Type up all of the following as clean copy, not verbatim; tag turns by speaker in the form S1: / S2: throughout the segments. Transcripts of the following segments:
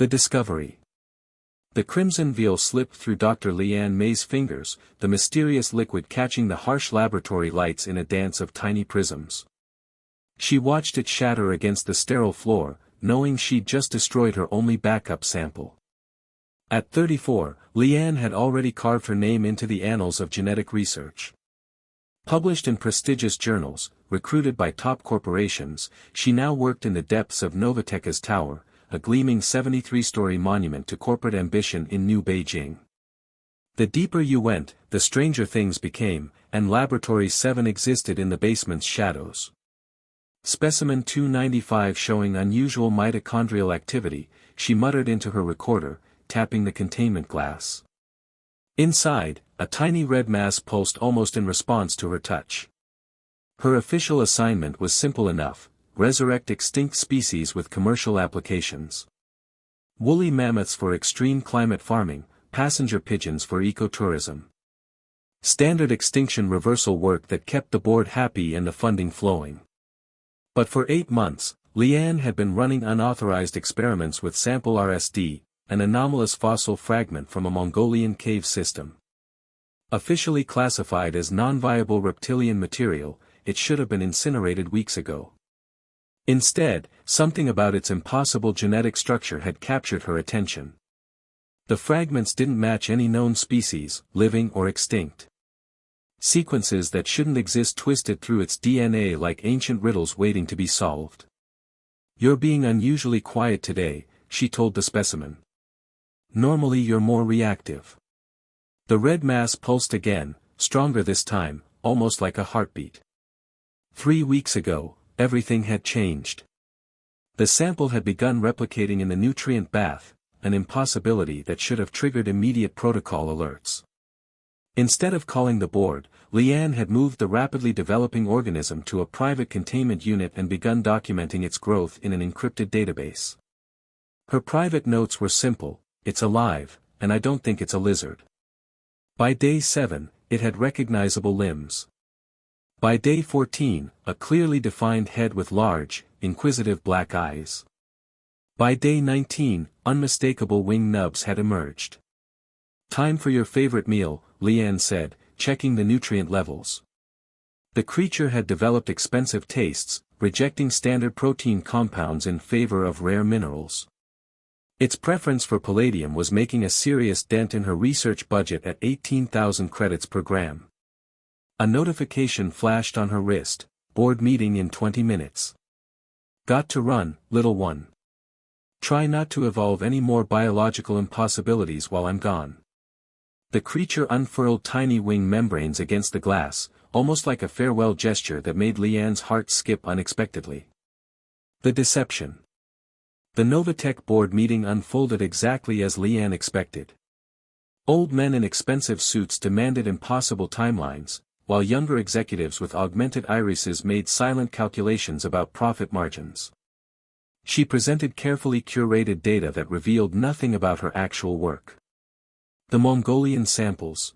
S1: The discovery. The crimson veil slipped through Dr. Leanne May's fingers, the mysterious liquid catching the harsh laboratory lights in a dance of tiny prisms. She watched it shatter against the sterile floor, knowing she'd just destroyed her only backup sample. At 34, Leanne had already carved her name into the annals of genetic research. Published in prestigious journals, recruited by top corporations, she now worked in the depths of Novateka's tower, a gleaming 73-story monument to corporate ambition in New Beijing. The deeper you went, the stranger things became, and Laboratory 7 existed in the basement's shadows. Specimen 295 showing unusual mitochondrial activity, she muttered into her recorder, tapping the containment glass. Inside, a tiny red mass pulsed almost in response to her touch. Her official assignment was simple enough: resurrect extinct species with commercial applications. Woolly mammoths for extreme climate farming, passenger pigeons for ecotourism. Standard extinction reversal work that kept the board happy and the funding flowing. But for 8 months, Leanne had been running unauthorized experiments with sample RSD, an anomalous fossil fragment from a Mongolian cave system. Officially classified as non-viable reptilian material, it should have been incinerated weeks ago. Instead, something about its impossible genetic structure had captured her attention. The fragments didn't match any known species, living or extinct. Sequences that shouldn't exist twisted through its DNA like ancient riddles waiting to be solved. "You're being unusually quiet today," she told the specimen. "Normally you're more reactive." The red mass pulsed again, stronger this time, almost like a heartbeat. 3 weeks ago, everything had changed. The sample had begun replicating in the nutrient bath, an impossibility that should have triggered immediate protocol alerts. Instead of calling the board, Leanne had moved the rapidly developing organism to a private containment unit and begun documenting its growth in an encrypted database. Her private notes were simple: "It's alive, and I don't think it's a lizard." By day 7, it had recognizable limbs. By day 14, a clearly defined head with large, inquisitive black eyes. By day 19, unmistakable wing nubs had emerged. "Time for your favorite meal," Leanne said, checking the nutrient levels. The creature had developed expensive tastes, rejecting standard protein compounds in favor of rare minerals. Its preference for palladium was making a serious dent in her research budget at 18,000 credits per gram. A notification flashed on her wrist: "Board meeting in 20 minutes. Got to run, little one. Try not to evolve any more biological impossibilities while I'm gone." The creature unfurled tiny wing membranes against the glass, almost like a farewell gesture that made Leanne's heart skip unexpectedly. The deception. The Novatech board meeting unfolded exactly as Leanne expected. Old men in expensive suits demanded impossible timelines, while younger executives with augmented irises made silent calculations about profit margins. She presented carefully curated data that revealed nothing about her actual work. The Mongolian samples.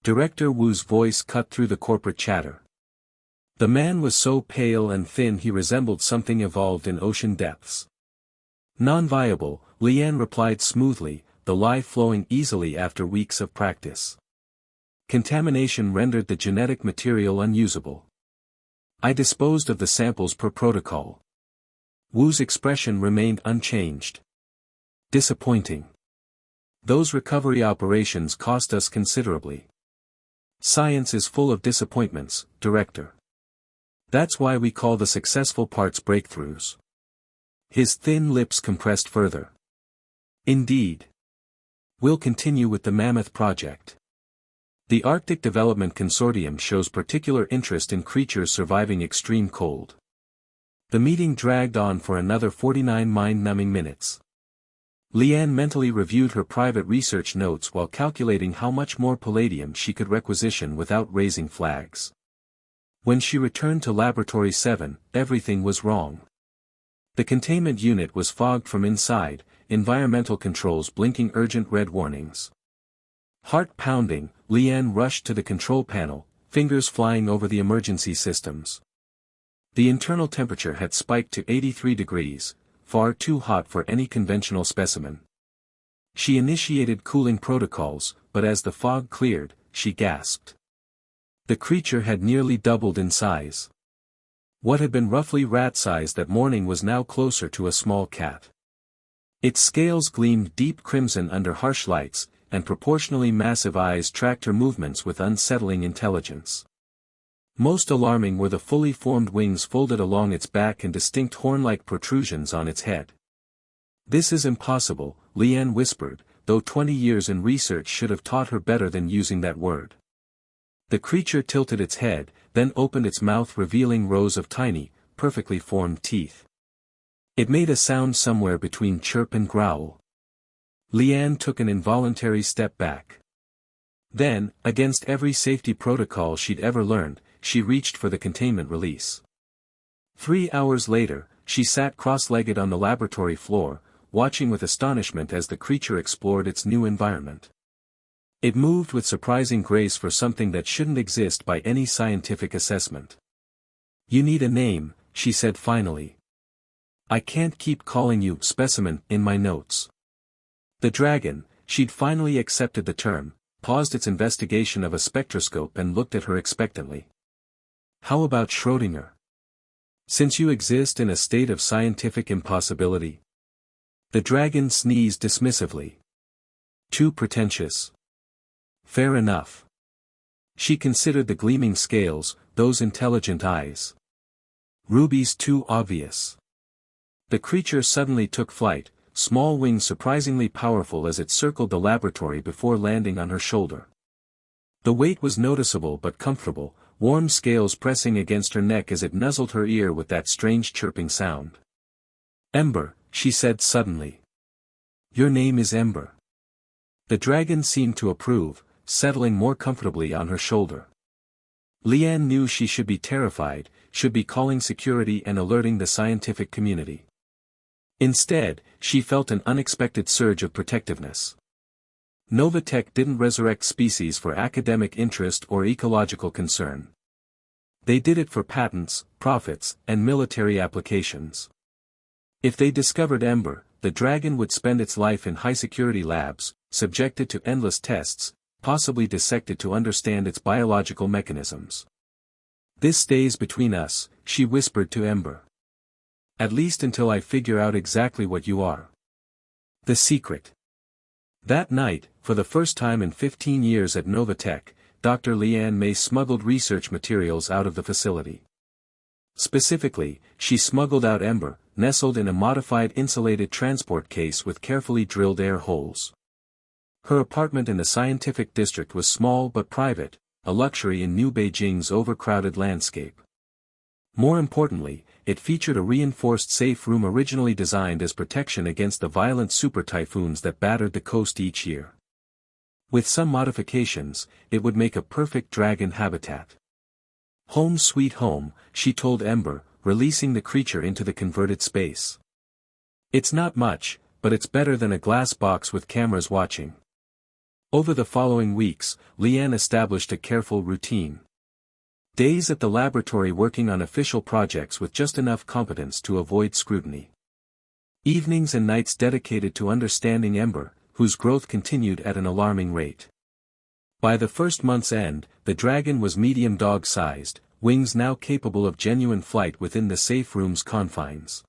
S1: Director Wu's voice cut through the corporate chatter. The man was so pale and thin he resembled something evolved in ocean depths. "Non-viable," Leanne replied smoothly, the lie flowing easily after weeks of practice. "Contamination rendered the genetic material unusable. I disposed of the samples per protocol." Wu's expression remained unchanged. "Disappointing. Those recovery operations cost us considerably. Science is full of disappointments, Director. That's why we call the successful parts breakthroughs." His thin lips compressed further. "Indeed. We'll continue with the Mammoth Project. The Arctic Development Consortium shows particular interest in creatures surviving extreme cold." The meeting dragged on for another 49 mind-numbing minutes. Leanne mentally reviewed her private research notes while calculating how much more palladium she could requisition without raising flags. When she returned to Laboratory 7, everything was wrong. The containment unit was fogged from inside, environmental controls blinking urgent red warnings. Heart pounding, Leanne rushed to the control panel, fingers flying over the emergency systems. The internal temperature had spiked to 83 degrees, far too hot for any conventional specimen. She initiated cooling protocols, but as the fog cleared, she gasped. The creature had nearly doubled in size. What had been roughly rat-sized that morning was now closer to a small cat. Its scales gleamed deep crimson under harsh lights, and proportionally massive eyes tracked her movements with unsettling intelligence. Most alarming were the fully formed wings folded along its back and distinct horn-like protrusions on its head. "This is impossible," Leanne whispered, though 20 years in research should have taught her better than using that word. The creature tilted its head, then opened its mouth, revealing rows of tiny, perfectly formed teeth. It made a sound somewhere between chirp and growl. Leanne took an involuntary step back. Then, against every safety protocol she'd ever learned, she reached for the containment release. 3 hours later, she sat cross-legged on the laboratory floor, watching with astonishment as the creature explored its new environment. It moved with surprising grace for something that shouldn't exist by any scientific assessment. "You need a name," she said finally. "I can't keep calling you specimen in my notes." The dragon, she'd finally accepted the term, paused its investigation of a spectroscope and looked at her expectantly. "How about Schrödinger? Since you exist in a state of scientific impossibility." The dragon sneezed dismissively. "Too pretentious." "Fair enough." She considered the gleaming scales, those intelligent eyes. "Ruby's too obvious." The creature suddenly took flight, small wings surprisingly powerful as it circled the laboratory before landing on her shoulder. The weight was noticeable but comfortable, warm scales pressing against her neck as it nuzzled her ear with that strange chirping sound. "Ember," she said suddenly. "Your name is Ember." The dragon seemed to approve, settling more comfortably on her shoulder. Leanne knew she should be terrified, should be calling security and alerting the scientific community. Instead, she felt an unexpected surge of protectiveness. Novatech didn't resurrect species for academic interest or ecological concern. They did it for patents, profits, and military applications. If they discovered Ember, the dragon would spend its life in high-security labs, subjected to endless tests, possibly dissected to understand its biological mechanisms. "This stays between us," she whispered to Ember. "At least until I figure out exactly what you are." The secret. That night, for the first time in 15 years at Novatech, Dr. Leanne May smuggled research materials out of the facility. Specifically, she smuggled out Ember, nestled in a modified insulated transport case with carefully drilled air holes. Her apartment in the scientific district was small but private, a luxury in New Beijing's overcrowded landscape. More importantly, it featured a reinforced safe room originally designed as protection against the violent super typhoons that battered the coast each year. With some modifications, it would make a perfect dragon habitat. "Home sweet home," she told Ember, releasing the creature into the converted space. "It's not much, but it's better than a glass box with cameras watching." Over the following weeks, Leanne established a careful routine. Days at the laboratory working on official projects with just enough competence to avoid scrutiny. Evenings and nights dedicated to understanding Ember, whose growth continued at an alarming rate. By the first month's end, the dragon was medium dog-sized, wings now capable of genuine flight within the safe room's confines.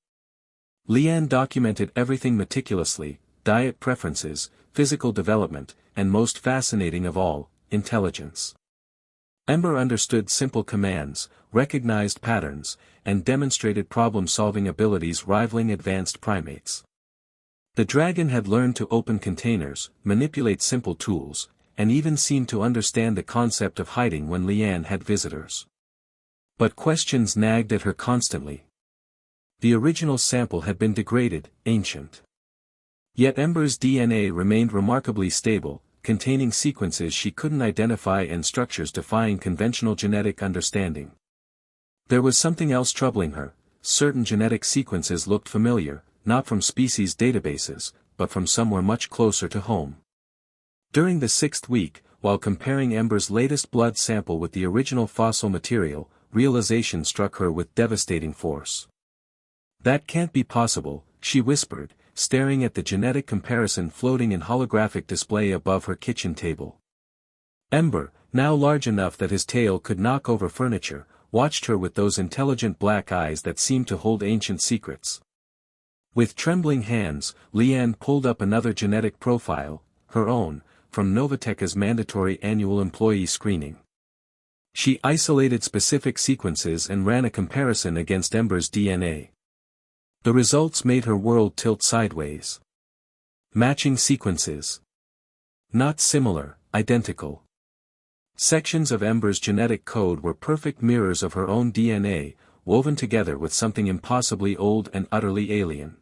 S1: Leanne documented everything meticulously: diet preferences, physical development, and most fascinating of all, intelligence. Ember understood simple commands, recognized patterns, and demonstrated problem-solving abilities rivaling advanced primates. The dragon had learned to open containers, manipulate simple tools, and even seemed to understand the concept of hiding when Leanne had visitors. But questions nagged at her constantly. The original sample had been degraded, ancient. Yet Ember's DNA remained remarkably stable, containing sequences she couldn't identify and structures defying conventional genetic understanding. There was something else troubling her. Certain genetic sequences looked familiar, not from species databases, but from somewhere much closer to home. During the 6th week, while comparing Ember's latest blood sample with the original fossil material, realization struck her with devastating force. "That can't be possible," she whispered, staring at the genetic comparison floating in holographic display above her kitchen table. Ember, now large enough that his tail could knock over furniture, watched her with those intelligent black eyes that seemed to hold ancient secrets. With trembling hands, Leanne pulled up another genetic profile, her own, from Novatech's mandatory annual employee screening. She isolated specific sequences and ran a comparison against Ember's DNA. The results made her world tilt sideways. Matching sequences. Not similar, identical. Sections of Ember's genetic code were perfect mirrors of her own DNA, woven together with something impossibly old and utterly alien.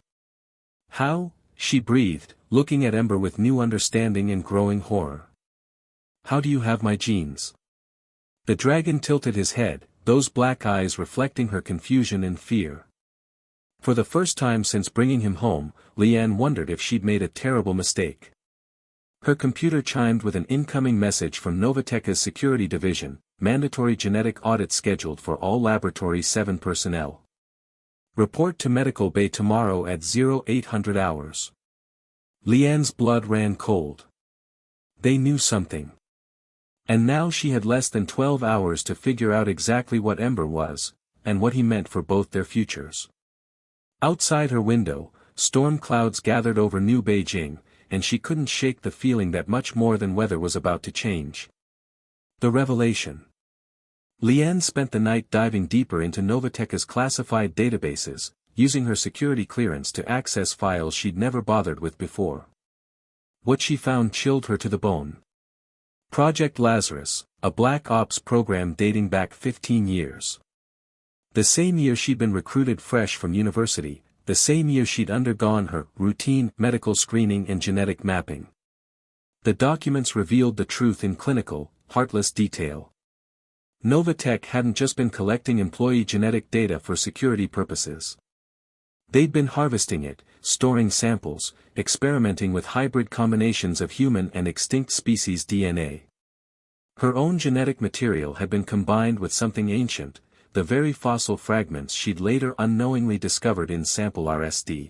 S1: How? She breathed, looking at Ember with new understanding and growing horror. How do you have my genes? The dragon tilted his head, those black eyes reflecting her confusion and fear. For the first time since bringing him home, Leanne wondered if she'd made a terrible mistake. Her computer chimed with an incoming message from Novatech's security division, mandatory genetic audit scheduled for all Laboratory 7 personnel. Report to Medical Bay tomorrow at 0800 hours. Leanne's blood ran cold. They knew something. And now she had less than 12 hours to figure out exactly what Ember was, and what he meant for both their futures. Outside her window, storm clouds gathered over New Beijing, and she couldn't shake the feeling that much more than weather was about to change. The revelation. Leanne spent the night diving deeper into Novatech's classified databases, using her security clearance to access files she'd never bothered with before. What she found chilled her to the bone. Project Lazarus, a black ops program dating back 15 years. The same year she'd been recruited fresh from university, the same year she'd undergone her routine medical screening and genetic mapping. The documents revealed the truth in clinical, heartless detail. Novatech hadn't just been collecting employee genetic data for security purposes. They'd been harvesting it, storing samples, experimenting with hybrid combinations of human and extinct species DNA. Her own genetic material had been combined with something ancient, the very fossil fragments she'd later unknowingly discovered in sample RSD.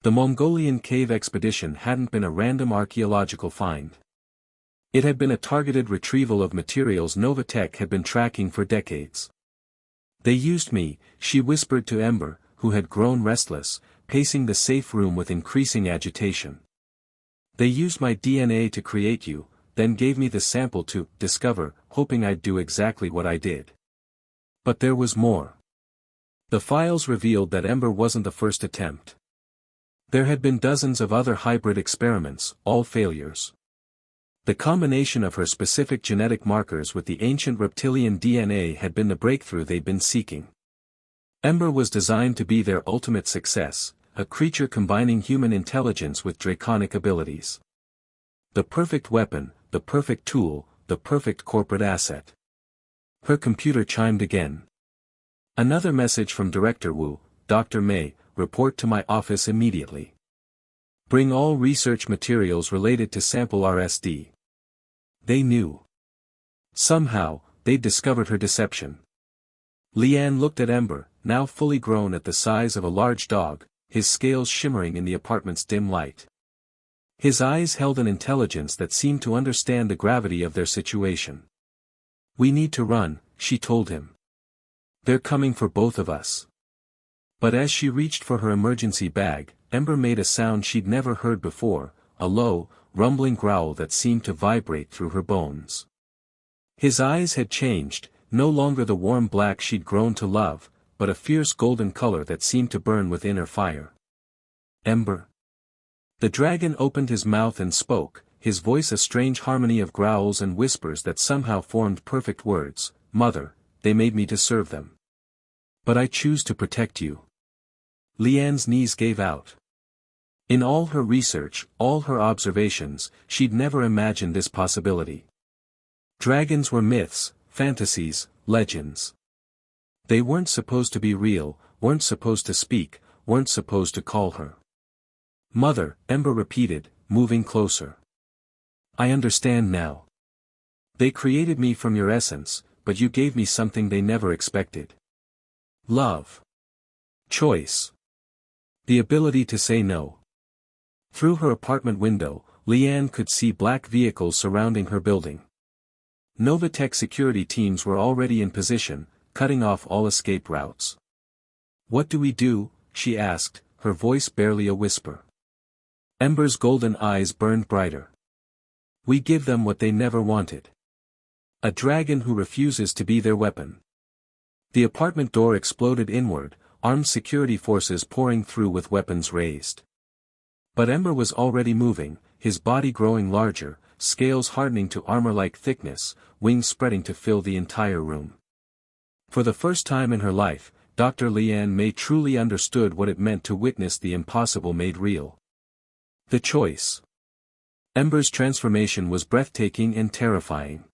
S1: The Mongolian cave expedition hadn't been a random archaeological find. It had been a targeted retrieval of materials Novatech had been tracking for decades. They used me, she whispered to Ember, who had grown restless, pacing the safe room with increasing agitation. They used my DNA to create you, then gave me the sample to discover, hoping I'd do exactly what I did. But there was more. The files revealed that Ember wasn't the first attempt. There had been dozens of other hybrid experiments, all failures. The combination of her specific genetic markers with the ancient reptilian DNA had been the breakthrough they'd been seeking. Ember was designed to be their ultimate success, a creature combining human intelligence with draconic abilities. The perfect weapon, the perfect tool, the perfect corporate asset. Her computer chimed again. Another message from Director Wu, Dr. May, report to my office immediately. Bring all research materials related to sample RSD. They knew. Somehow, they'd discovered her deception. Leanne looked at Ember, now fully grown at the size of a large dog, his scales shimmering in the apartment's dim light. His eyes held an intelligence that seemed to understand the gravity of their situation. We need to run, she told him. They're coming for both of us. But as she reached for her emergency bag, Ember made a sound she'd never heard before, a low, rumbling growl that seemed to vibrate through her bones. His eyes had changed, no longer the warm black she'd grown to love, but a fierce golden color that seemed to burn within her fire. Ember. The dragon opened his mouth and spoke, his voice a strange harmony of growls and whispers that somehow formed perfect words. Mother, they made me to serve them. But I choose to protect you. Leanne's knees gave out. In all her research, all her observations, she'd never imagined this possibility. Dragons were myths, fantasies, legends. They weren't supposed to be real, weren't supposed to speak, weren't supposed to call her. Mother, Ember repeated, moving closer. I understand now. They created me from your essence, but you gave me something they never expected. Love. Choice. The ability to say no. Through her apartment window, Leanne could see black vehicles surrounding her building. Novatech security teams were already in position, cutting off all escape routes. "What do we do?" she asked, her voice barely a whisper. Ember's golden eyes burned brighter. "We give them what they never wanted. A dragon who refuses to be their weapon." The apartment door exploded inward, armed security forces pouring through with weapons raised. But Ember was already moving, his body growing larger, scales hardening to armor-like thickness, wings spreading to fill the entire room. For the first time in her life, Dr. Leanne May truly understood what it meant to witness the impossible made real. The choice. Ember's transformation was breathtaking and terrifying.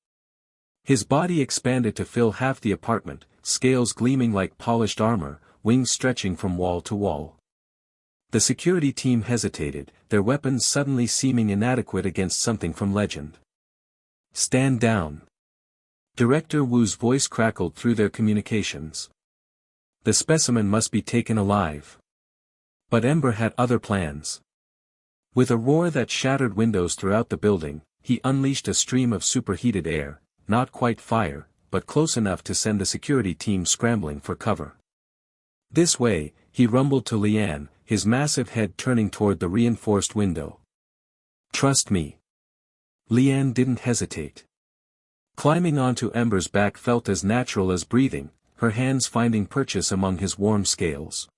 S1: His body expanded to fill half the apartment, scales gleaming like polished armor, wings stretching from wall to wall. The security team hesitated, their weapons suddenly seeming inadequate against something from legend. "Stand down." Director Wu's voice crackled through their communications. The specimen must be taken alive. But Ember had other plans. With a roar that shattered windows throughout the building, he unleashed a stream of superheated air, not quite fire, but close enough to send the security team scrambling for cover. "This way," he rumbled to Leanne, his massive head turning toward the reinforced window. "Trust me." Leanne didn't hesitate. Climbing onto Ember's back felt as natural as breathing, her hands finding purchase among his warm scales.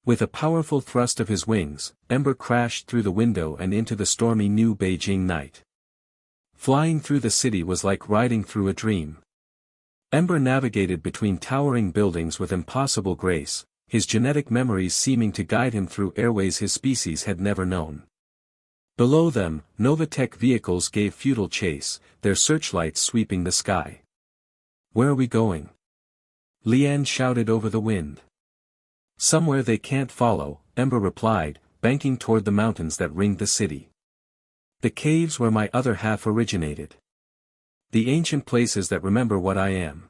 S1: With a powerful thrust of his wings, Ember crashed through the window and into the stormy new Beijing night. Flying through the city was like riding through a dream. Ember navigated between towering buildings with impossible grace, his genetic memories seeming to guide him through airways his species had never known. Below them, Novatech vehicles gave futile chase, their searchlights sweeping the sky. "Where are we going?" Leanne shouted over the wind. "Somewhere they can't follow," Ember replied, banking toward the mountains that ringed the city. "The caves where my other half originated. The ancient places that remember what I am."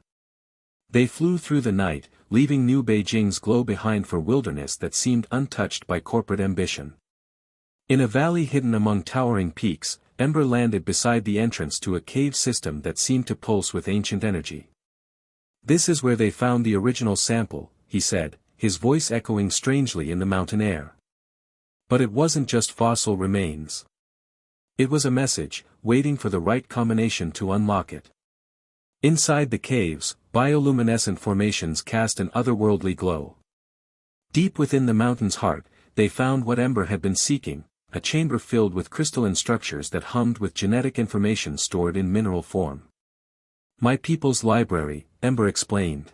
S1: They flew through the night, leaving New Beijing's glow behind for wilderness that seemed untouched by corporate ambition. In a valley hidden among towering peaks, Ember landed beside the entrance to a cave system that seemed to pulse with ancient energy. "This is where they found the original sample," he said, his voice echoing strangely in the mountain air. But it wasn't just fossil remains. It was a message, waiting for the right combination to unlock it. Inside the caves, bioluminescent formations cast an otherworldly glow. Deep within the mountain's heart, they found what Ember had been seeking, a chamber filled with crystalline structures that hummed with genetic information stored in mineral form. "My people's library," Ember explained.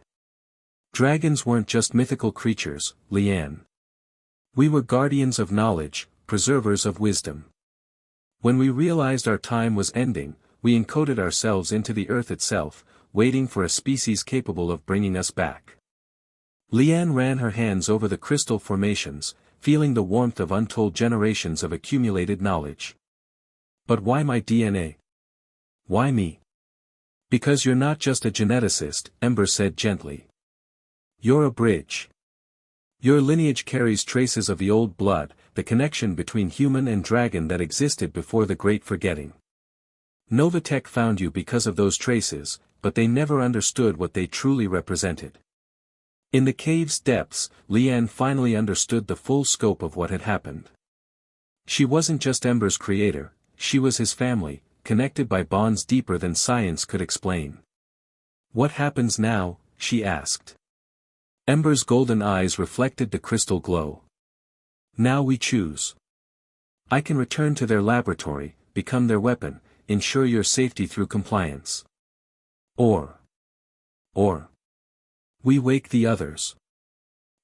S1: "Dragons weren't just mythical creatures, Leanne. We were guardians of knowledge, preservers of wisdom. When we realized our time was ending, we encoded ourselves into the earth itself, waiting for a species capable of bringing us back." Leanne ran her hands over the crystal formations, feeling the warmth of untold generations of accumulated knowledge. "But why my DNA? Why me?" "Because you're not just a geneticist," Ember said gently. "You're a bridge. Your lineage carries traces of the old blood, the connection between human and dragon that existed before the Great Forgetting. Novatech found you because of those traces, but they never understood what they truly represented." In the cave's depths, Leanne finally understood the full scope of what had happened. She wasn't just Ember's creator, she was his family, connected by bonds deeper than science could explain. "What happens now?" she asked. Ember's golden eyes reflected the crystal glow. "Now we choose. I can return to their laboratory, become their weapon, ensure your safety through compliance. Or we wake the others.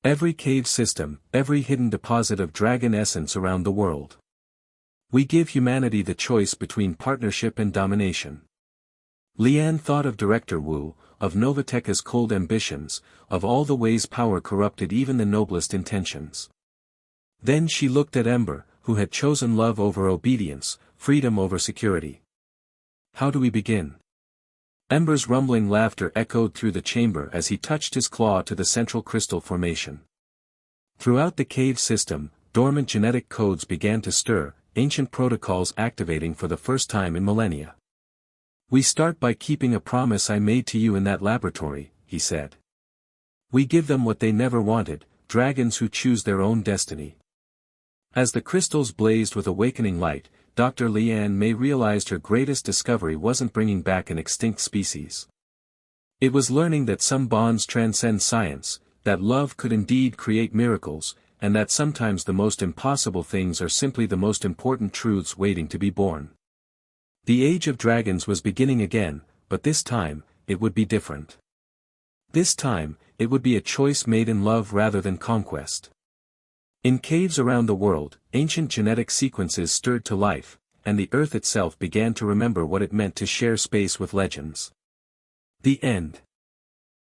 S1: Every cave system, every hidden deposit of dragon essence around the world. We give humanity the choice between partnership and domination." Leanne thought of Director Wu, of Novatech's cold ambitions, of all the ways power corrupted even the noblest intentions. Then she looked at Ember, who had chosen love over obedience, freedom over security. "How do we begin?" Ember's rumbling laughter echoed through the chamber as he touched his claw to the central crystal formation. Throughout the cave system, dormant genetic codes began to stir, ancient protocols activating for the first time in millennia. "We start by keeping a promise I made to you in that laboratory," he said. "We give them what they never wanted, dragons who choose their own destiny." As the crystals blazed with awakening light, Dr. Leanne May realized her greatest discovery wasn't bringing back an extinct species. It was learning that some bonds transcend science, that love could indeed create miracles, and that sometimes the most impossible things are simply the most important truths waiting to be born. The age of dragons was beginning again, but this time, it would be different. This time, it would be a choice made in love rather than conquest. In caves around the world, ancient genetic sequences stirred to life, and the earth itself began to remember what it meant to share space with legends. The end.